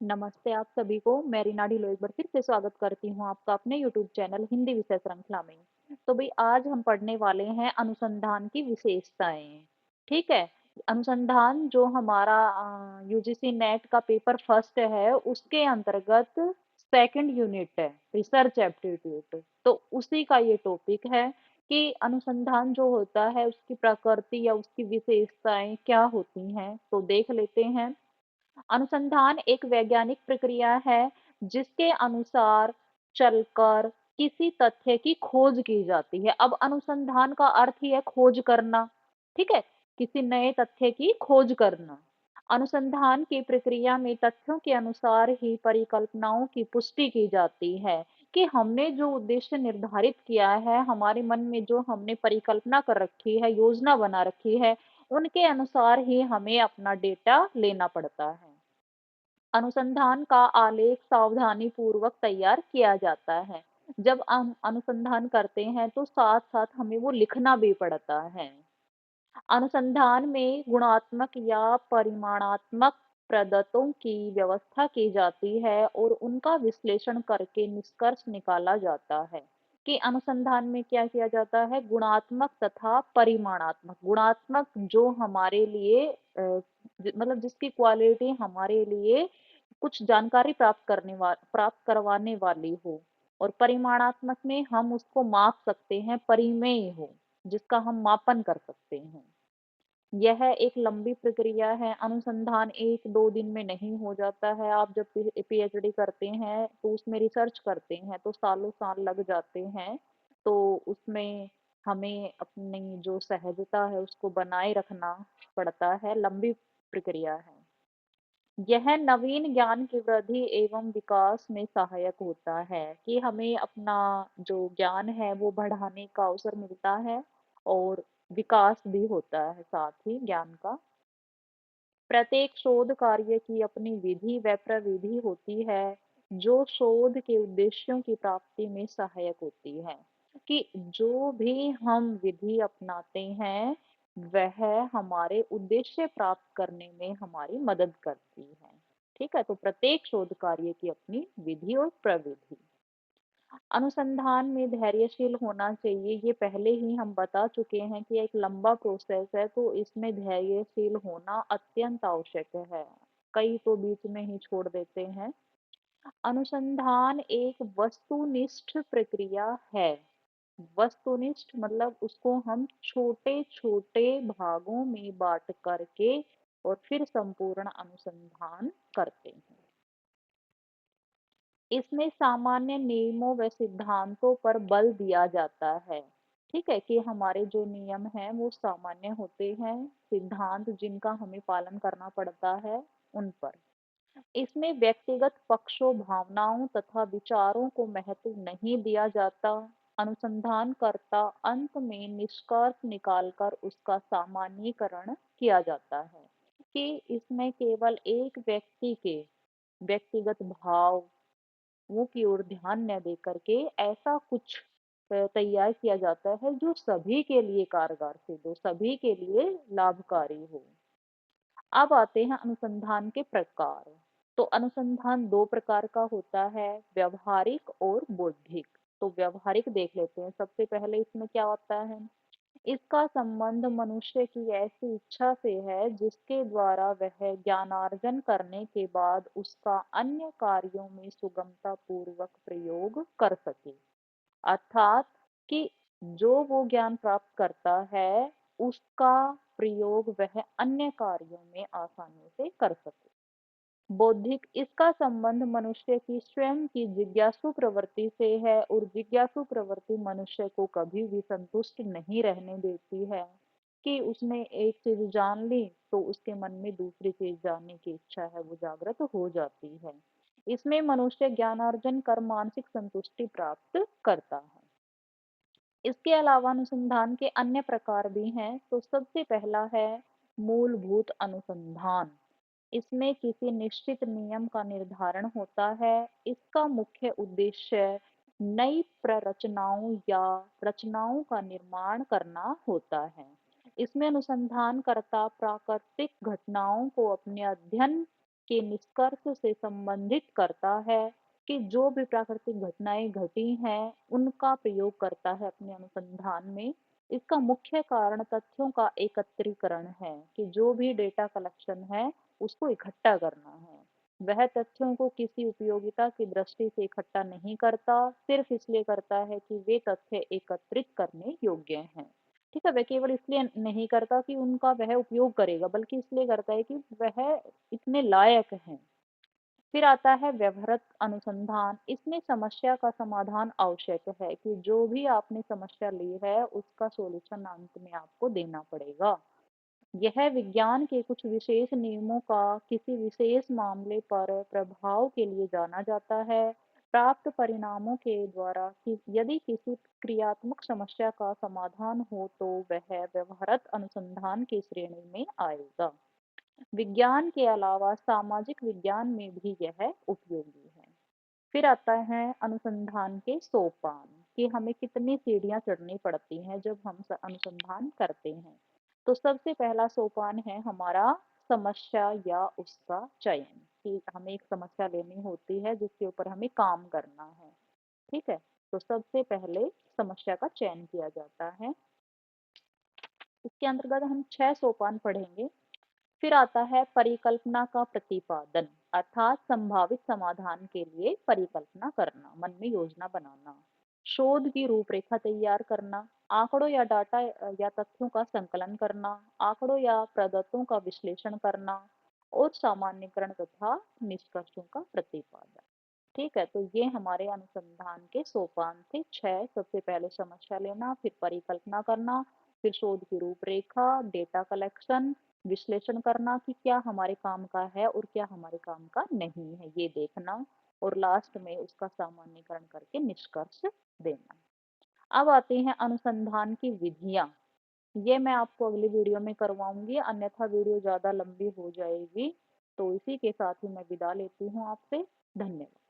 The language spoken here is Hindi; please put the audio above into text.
नमस्ते आप सभी को। मैं रीना ढिल्लों एक बार फिर से स्वागत करती हूँ आपका अपने यूट्यूब चैनल हिंदी विषय श्रृंखला में। तो भाई आज हम पढ़ने वाले हैं अनुसंधान की विशेषताएं। ठीक है। अनुसंधान जो हमारा यूजीसी नेट का पेपर फर्स्ट है उसके अंतर्गत सेकंड यूनिट है, रिसर्च एप्टीट्यूड। तो उसी का ये टॉपिक है कि अनुसंधान जो होता है उसकी प्रकृति या उसकी विशेषताएं क्या होती हैं, तो देख लेते हैं। अनुसंधान एक वैज्ञानिक प्रक्रिया है जिसके अनुसार चलकर किसी तथ्य की खोज की जाती है। अब अनुसंधान का अर्थ ही है खोज करना। ठीक है। किसी नए तथ्य की खोज करना। अनुसंधान की प्रक्रिया में तथ्यों के अनुसार ही परिकल्पनाओं की पुष्टि की जाती है कि हमने जो उद्देश्य निर्धारित किया है, हमारे मन में जो हमने परिकल्पना कर रखी है, योजना बना रखी है, उनके अनुसार ही हमें अपना डेटा लेना पड़ता है। अनुसंधान का आलेख सावधानी पूर्वक तैयार किया जाता है। जब हम अनुसंधान करते हैं तो साथ साथ हमें वो लिखना भी पड़ता है। अनुसंधान में गुणात्मक या परिमाणात्मक प्रदत्तों की व्यवस्था की जाती है और उनका विश्लेषण करके निष्कर्ष निकाला जाता है कि अनुसंधान में क्या किया जाता है। गुणात्मक तथा परिमाणात्मक। गुणात्मक जो हमारे लिए मतलब जिसकी क्वालिटी हमारे लिए कुछ जानकारी प्राप्त करवाने वाली हो, और परिमाणात्मक में हम उसको माप सकते हैं, परिमेय हो, जिसका हम मापन कर सकते हैं। यह एक लंबी प्रक्रिया है। अनुसंधान 1-2 दिन में नहीं हो जाता है। आप जब पीएचडी करते हैं तो उसमें रिसर्च करते हैं तो सालों साल लग जाते हैं। तो उसमें हमें अपनी जो सहजता है उसको बनाए रखना पड़ता है। लंबी प्रक्रिया है। यह नवीन ज्ञान की वृद्धि एवं विकास में सहायक होता है कि हमें अपना जो ज्ञान है वो बढ़ाने का अवसर मिलता है, और विकास भी होता है साथ ही ज्ञान का। प्रत्येक शोध कार्य की अपनी विधि व प्रविधि होती है जो शोध के उद्देश्यों की प्राप्ति में सहायक होती है। कि जो भी हम विधि अपनाते हैं वह हमारे उद्देश्य प्राप्त करने में हमारी मदद करती है। ठीक है। तो प्रत्येक शोध कार्य की अपनी विधि और प्रविधि। अनुसंधान में धैर्यशील होना चाहिए, ये पहले ही हम बता चुके हैं कि एक लंबा प्रोसेस है, तो इसमें धैर्यशील होना अत्यंत आवश्यक है। कई तो बीच में ही छोड़ देते हैं। अनुसंधान एक वस्तुनिष्ठ प्रक्रिया है। वस्तुनिष्ठ मतलब उसको हम छोटे छोटे भागों में बांट करके और फिर संपूर्ण अनुसंधान करते हैं। इसमें सामान्य नियमों व सिद्धांतों पर बल दिया जाता है। ठीक है। कि हमारे जो नियम हैं वो सामान्य होते हैं, सिद्धांत जिनका हमें पालन करना पड़ता है उन पर। इसमें व्यक्तिगत पक्षों, भावनाओं तथा विचारों को महत्व नहीं दिया जाता। अनुसंधानकर्ता अंत में निष्कर्ष निकालकर उसका सामान्यीकरण किया जाता है कि इसमें केवल एक व्यक्ति के व्यक्तिगत भाव वो की ओर ध्यान न दे करके ऐसा कुछ तैयार किया जाता है जो सभी के लिए कारगर सिद्ध हो, सभी के लिए लाभकारी हो। अब आते हैं अनुसंधान के प्रकार। तो अनुसंधान दो प्रकार का होता है, व्यवहारिक और बौद्धिक। तो व्यवहारिक देख लेते हैं। सबसे पहले इसमें क्या होता है। इसका संबंध मनुष्य की ऐसी इच्छा से है जिसके द्वारा वह ज्ञानार्जन करने के बाद उसका अन्य कार्यों में सुगमता पूर्वक प्रयोग कर सके। अर्थात कि जो वो ज्ञान प्राप्त करता है उसका प्रयोग वह अन्य कार्यों में आसानी से कर सके। बौद्धिक, इसका संबंध मनुष्य की स्वयं की जिज्ञासु प्रवृत्ति से है, और जिज्ञासु प्रवृत्ति मनुष्य को कभी भी संतुष्ट नहीं रहने देती है। कि उसने एक चीज जान ली तो उसके मन में दूसरी चीज जानने की इच्छा है वो जागृत हो जाती है। इसमें मनुष्य ज्ञानार्जन कर मानसिक संतुष्टि प्राप्त करता है। इसके अलावा अनुसंधान के अन्य प्रकार भी हैं। तो सबसे पहला है मूलभूत अनुसंधान। इसमें किसी निश्चित नियम का निर्धारण होता है। इसका मुख्य उद्देश्य नई प्ररचनाओं या रचनाओं का निर्माण करना होता है। इसमें अनुसंधानकर्ता प्राकृतिक घटनाओं को अपने अध्ययन के निष्कर्ष से संबंधित करता है कि जो भी प्राकृतिक घटनाएं घटी हैं उनका प्रयोग करता है अपने अनुसंधान में। इसका मुख्य कारण तथ्यों का एकत्रीकरण है कि जो भी डेटा कलेक्शन है उसको इकट्ठा करना है। वह तथ्यों को किसी उपयोगिता की दृष्टि से इकट्ठा नहीं करता, सिर्फ इसलिए करता है कि वे तथ्य एकत्रित करने योग्य हैं। ठीक है, वह केवल इसलिए नहीं करता कि उनका वह उपयोग करेगा, बल्कि इसलिए करता है कि वह इतने लायक हैं। फिर आता है व्यवहारक अनुसंधान। इसमें समस्या का समाधान आवश्यक है कि जो भी आपने समस्या ली है उसका सॉल्यूशन अंत में आपको देना पड़ेगा। यह विज्ञान के कुछ विशेष नियमों का किसी विशेष मामले पर प्रभाव के लिए जाना जाता है। प्राप्त परिणामों के द्वारा कि यदि किसी क्रियात्मक समस्या का समाधान हो तो वह व्यवहारक अनुसंधान की श्रेणी में आएगा। विज्ञान के अलावा सामाजिक विज्ञान में भी यह उपयोगी है। फिर आता है अनुसंधान के सोपान कि हमें कितनी सीढ़ियां चढ़नी पड़ती हैं जब हम अनुसंधान करते हैं। तो सबसे पहला सोपान है हमारा समस्या या उसका चयन, कि हमें एक समस्या लेनी होती है जिसके ऊपर हमें काम करना है। ठीक है, तो सबसे पहले समस्या का चयन किया जाता है। इसके अंतर्गत हम 6 सोपान पढ़ेंगे। फिर आता है परिकल्पना का प्रतिपादन, अर्थात संभावित समाधान के लिए परिकल्पना करना, मन में योजना बनाना। शोध की रूपरेखा तैयार करना, आंकड़ों या डाटा या तथ्यों का संकलन करना, आंकड़ों या प्रदत्तों का विश्लेषण करना और सामान्यीकरण तथा निष्कर्षों का प्रतिपादन। ठीक है, तो ये हमारे अनुसंधान के सोपान थे 6। सबसे पहले समस्या लेना, फिर परिकल्पना करना, फिर शोध की रूपरेखा, डेटा कलेक्शन, विश्लेषण करना कि क्या हमारे काम का है और क्या हमारे काम का नहीं है ये देखना, और लास्ट में उसका सामान्यीकरण करके निष्कर्ष देना। अब आते हैं अनुसंधान की विधियां। ये मैं आपको अगली वीडियो में करवाऊंगी, अन्यथा वीडियो ज्यादा लंबी हो जाएगी। तो इसी के साथ ही मैं विदा लेती हूँ आपसे। धन्यवाद।